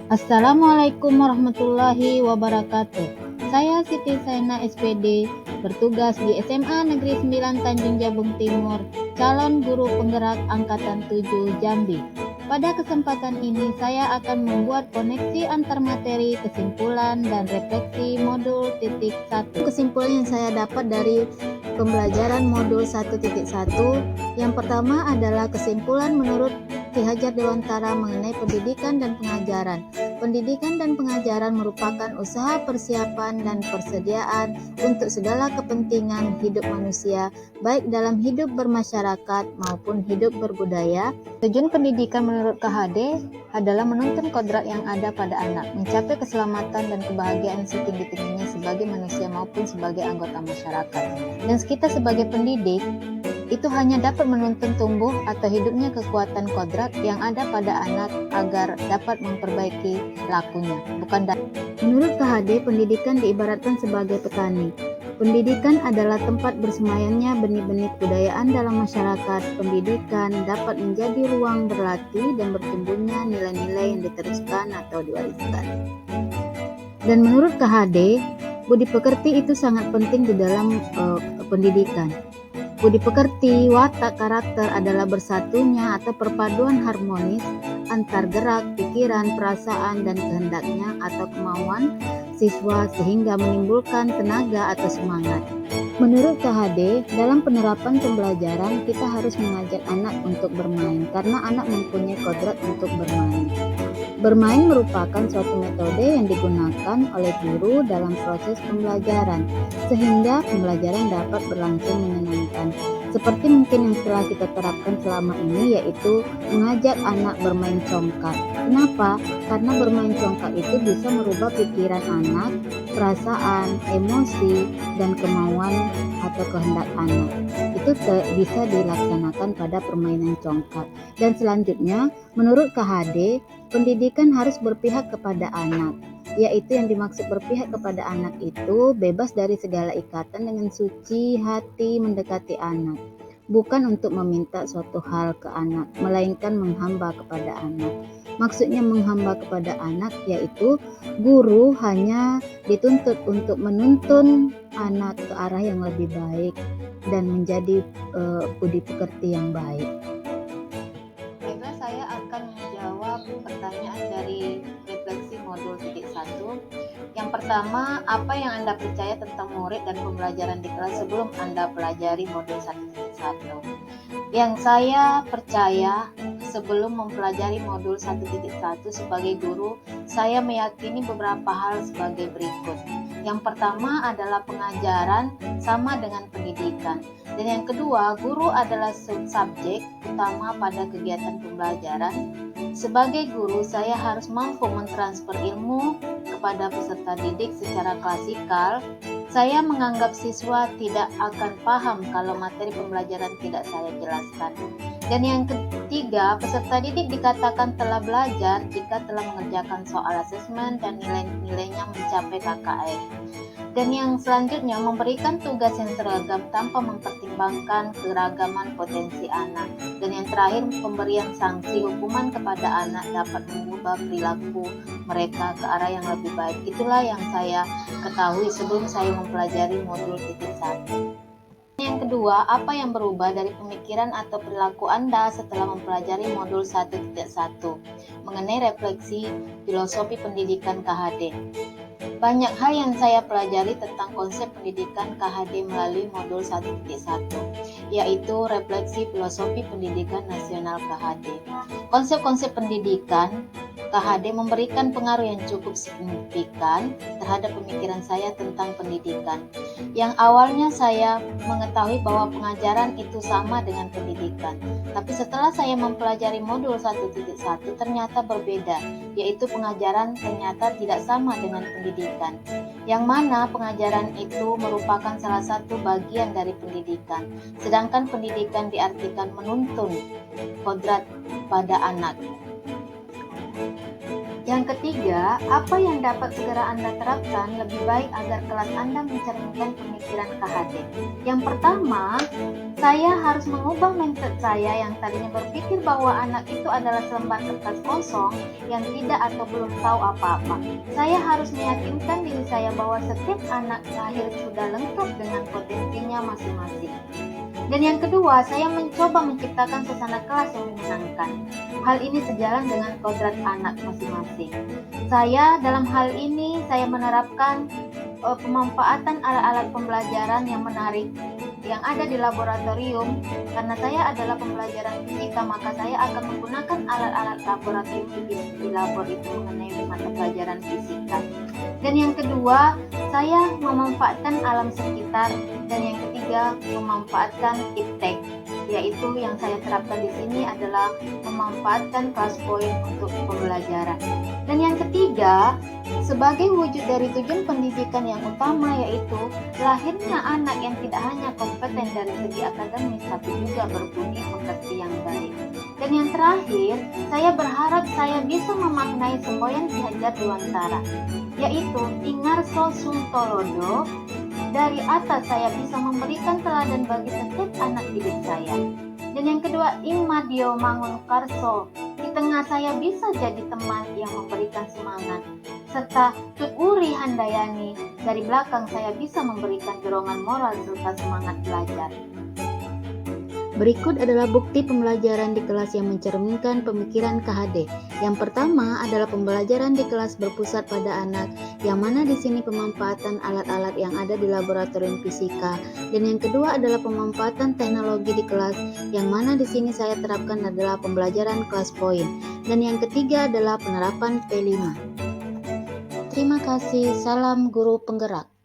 Assalamualaikum warahmatullahi wabarakatuh. Saya Siti Saina SPD, bertugas di SMA Negeri 9 Tanjung Jabung Timur, calon guru penggerak Angkatan 7 Jambi. Pada kesempatan ini saya akan membuat koneksi antar materi, kesimpulan, dan refleksi modul titik 1. Kesimpulan yang saya dapat dari pembelajaran modul 1.1 yang pertama adalah kesimpulan menurut Ki Hajar Dewantara mengenai pendidikan dan pengajaran. Pendidikan dan pengajaran merupakan usaha persiapan dan persediaan untuk segala kepentingan hidup manusia, baik dalam hidup bermasyarakat maupun hidup berbudaya. Tujuan pendidikan menurut KHD adalah menuntun kodrat yang ada pada anak, mencapai keselamatan dan kebahagiaan setinggi-tingginya sebagai manusia maupun sebagai anggota masyarakat. Dan kita sebagai pendidik itu hanya dapat menuntun tumbuh atau hidupnya kekuatan kodrat yang ada pada anak agar dapat memperbaiki lakunya. Menurut KHD, pendidikan diibaratkan sebagai petani. Pendidikan adalah tempat bersemayamnya benih-benih kebudayaan dalam masyarakat. Pendidikan dapat menjadi ruang berlatih dan bertumbuhnya nilai-nilai yang diteruskan atau diwariskan. Dan menurut KHD, budi pekerti itu sangat penting di dalam pendidikan. Budi pekerti, watak, karakter adalah bersatunya atau perpaduan harmonis antar gerak, pikiran, perasaan, dan kehendaknya atau kemauan siswa sehingga menimbulkan tenaga atau semangat. Menurut KHD, dalam penerapan pembelajaran kita harus mengajak anak untuk bermain karena anak mempunyai kodrat untuk bermain. Bermain merupakan suatu metode yang digunakan oleh guru dalam proses pembelajaran, sehingga pembelajaran dapat berlangsung menyenangkan. Seperti mungkin yang telah kita terapkan selama ini, yaitu mengajak anak bermain congkak. Kenapa? Karena bermain congkak itu bisa merubah pikiran anak, perasaan, emosi, dan kemauan atau kehendak anak. Itu bisa dilaksanakan pada permainan congkak. Dan selanjutnya, menurut KHD, pendidikan harus berpihak kepada anak, yaitu yang dimaksud berpihak kepada anak itu bebas dari segala ikatan dengan suci hati mendekati anak, bukan untuk meminta suatu hal ke anak, melainkan menghamba kepada anak. Maksudnya menghamba kepada anak yaitu guru hanya dituntut untuk menuntun anak ke arah yang lebih baik dan menjadi budi pekerti yang baik. Baiklah, saya akan menjawab pertanyaan dari refleksi modul titik 1. Yang pertama, apa yang Anda percaya tentang murid dan pembelajaran di kelas sebelum Anda pelajari modul 1.1? Yang saya percaya sebelum mempelajari modul 1.1 sebagai guru, saya meyakini beberapa hal sebagai berikut. Yang pertama adalah pengajaran sama dengan pendidikan. Dan yang kedua, guru adalah subjek utama pada kegiatan pembelajaran. Sebagai guru, saya harus mampu mentransfer ilmu kepada peserta didik secara klasikal. Saya menganggap siswa tidak akan paham kalau materi pembelajaran tidak saya jelaskan. Dan yang ketiga, peserta didik dikatakan telah belajar jika telah mengerjakan soal asesmen dan nilai-nilainya mencapai KKM. Dan yang selanjutnya, memberikan tugas yang seragam tanpa mempertimbangkan keragaman potensi anak. Dan yang terakhir, pemberian sanksi hukuman kepada anak dapat mengubah perilaku mereka ke arah yang lebih baik. Itulah yang saya ketahui sebelum saya mempelajari modul titik 1. Yang kedua, apa yang berubah dari pemikiran atau perilaku Anda setelah mempelajari modul 1.1 mengenai refleksi filosofi pendidikan KHD? Banyak hal yang saya pelajari tentang konsep pendidikan KHD melalui modul 1.1, yaitu refleksi filosofi pendidikan nasional KHD. Konsep-konsep pendidikan KHD memberikan pengaruh yang cukup signifikan terhadap pemikiran saya tentang pendidikan. Yang awalnya saya mengetahui bahwa pengajaran itu sama dengan pendidikan, tapi setelah saya mempelajari modul 1.1 ternyata berbeda, yaitu pengajaran ternyata tidak sama dengan pendidikan. Yang mana pengajaran itu merupakan salah satu bagian dari pendidikan, sedangkan pendidikan diartikan menuntun kodrat pada anak. Yang ketiga, apa yang dapat segera Anda terapkan lebih baik agar kelas Anda mencerminkan pemikiran KHD? Yang pertama, saya harus mengubah mindset saya yang tadinya berpikir bahwa anak itu adalah selembar kertas kosong yang tidak atau belum tahu apa-apa. Saya harus meyakinkan diri saya bahwa setiap anak lahir sudah lengkap dengan potensinya masing-masing. Dan yang kedua, saya mencoba menciptakan suasana kelas yang menyenangkan. Hal ini sejalan dengan kodrat anak masing-masing. Dalam hal ini, saya menerapkan pemanfaatan alat-alat pembelajaran yang menarik yang ada di laboratorium. Karena saya adalah pembelajaran fisika, maka saya akan menggunakan alat-alat laboratorium di labor itu mengenai mata pelajaran fisika. Dan yang kedua, saya memanfaatkan alam sekitar. Dan yang ketiga, memanfaatkan iptek, yaitu yang saya terapkan di sini adalah memanfaatkan class point untuk pembelajaran. Dan yang ketiga, sebagai wujud dari tujuan pendidikan yang utama, yaitu lahirnya anak yang tidak hanya kompeten dari segi akademis tapi juga berbudi pekerti yang baik. Dan yang terakhir, saya berharap saya bisa memaknai semboyan Ki Hajar Dewantara, yaitu Ingarso Suntolodo. Dari atas saya bisa memberikan teladan bagi setiap anak didik saya. Dan yang kedua, Ingmadio Mangunkarso. Di tengah saya bisa jadi teman yang memberikan semangat. Serta Tut Uri Handayani. Dari belakang saya bisa memberikan dorongan moral serta semangat belajar. Berikut adalah bukti pembelajaran di kelas yang mencerminkan pemikiran KHD. Yang pertama adalah pembelajaran di kelas berpusat pada anak, yang mana di sini pemanfaatan alat-alat yang ada di laboratorium fisika. Dan yang kedua adalah pemanfaatan teknologi di kelas, yang mana di sini saya terapkan adalah pembelajaran class point. Dan yang ketiga adalah penerapan P5. Terima kasih, salam guru penggerak.